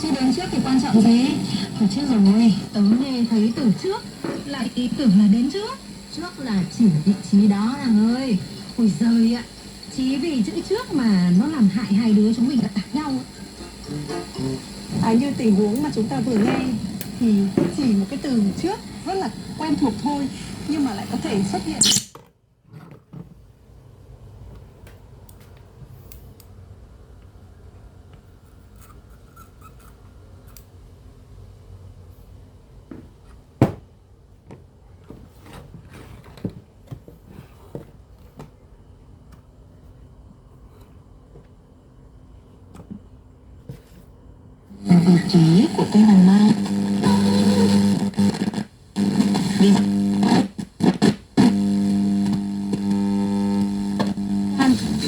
Chứ đến trước thì quan trọng gì? Thôi chết rồi, tớ nghe thấy từ trước, lại tưởng là đến trước. Trước là chỉ vị trí đó nàng ơi. Ôi giời ạ, chỉ vì chữ trước mà nó làm hại hai đứa chúng mình gặp nhau. Như tình huống mà chúng ta vừa nghe thì chỉ một cái từ trước rất là quen thuộc thôi, nhưng mà lại có thể xuất hiện. Vị trí của cây hồng mai.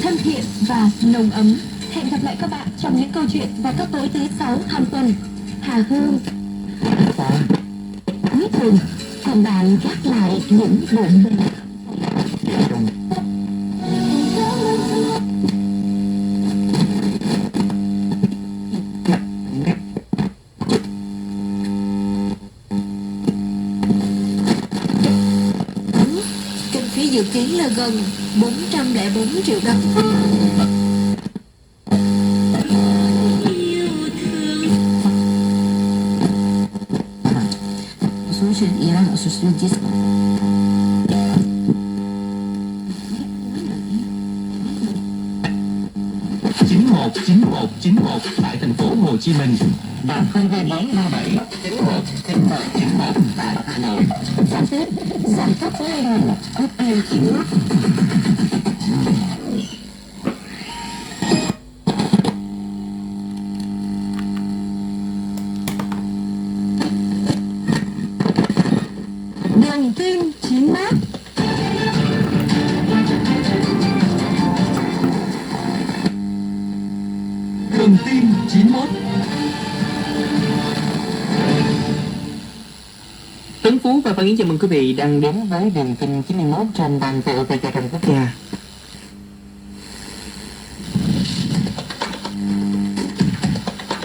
Thân thiện và nồng ấm. Hẹn gặp lại các bạn trong những câu chuyện vào các tối thứ 6 hàng tuần. Hà Hương. Cuối cùng, còn bạn gác lại những bộn bề. Kinh phí dự kiến là gần 404 triệu đồng. chín một tại thành phố Hồ Chí Minh và 02437 9191 tại Hà Nội. Giảm cấp số này có ai chịu. Đường Kim 91. Đường Kim 91. Tấn Phú và Phan Yến chào mừng quý vị đang đến với đường Kim 91 trên ban VOV Giao thông Quốc gia.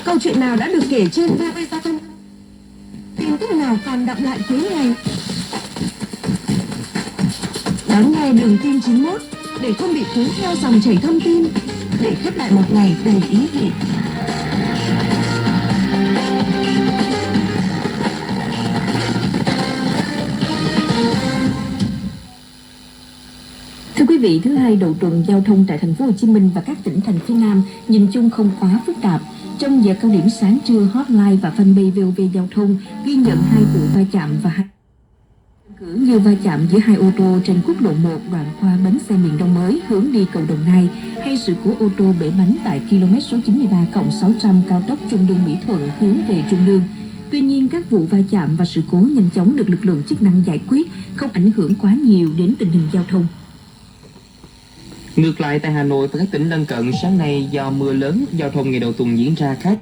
Câu chuyện nào đã được kể trên VOV Giao thông? Tin tức nào còn đọng lại cuối ngày? Đón nghe đường Kim 91 để không bị cuốn theo dòng chảy thông tin, để khép lại một ngày đầy ý nghĩa. Thưa quý vị, thứ hai đầu tuần giao thông tại thành phố Hồ Chí Minh và các tỉnh thành phía Nam nhìn chung không quá phức tạp. Trong giờ cao điểm sáng trưa, hotline và fanpage VOV Giao thông ghi nhận 2 vụ va chạm và 2 cử như va chạm giữa 2 ô tô trên quốc lộ 1 đoạn qua bến xe miền Đông mới hướng đi cầu Đồng Nai, hay sự cố ô tô bể bánh tại km số 93+600 cao tốc Trung Lương Mỹ Thuận hướng về Trung Lương. Tuy nhiên, các vụ va chạm và sự cố nhanh chóng được lực lượng chức năng giải quyết, không ảnh hưởng quá nhiều đến tình hình giao thông. Ngược lại tại Hà Nội và các tỉnh lân cận, sáng nay do mưa lớn, giao thông ngày đầu tuần diễn ra khác.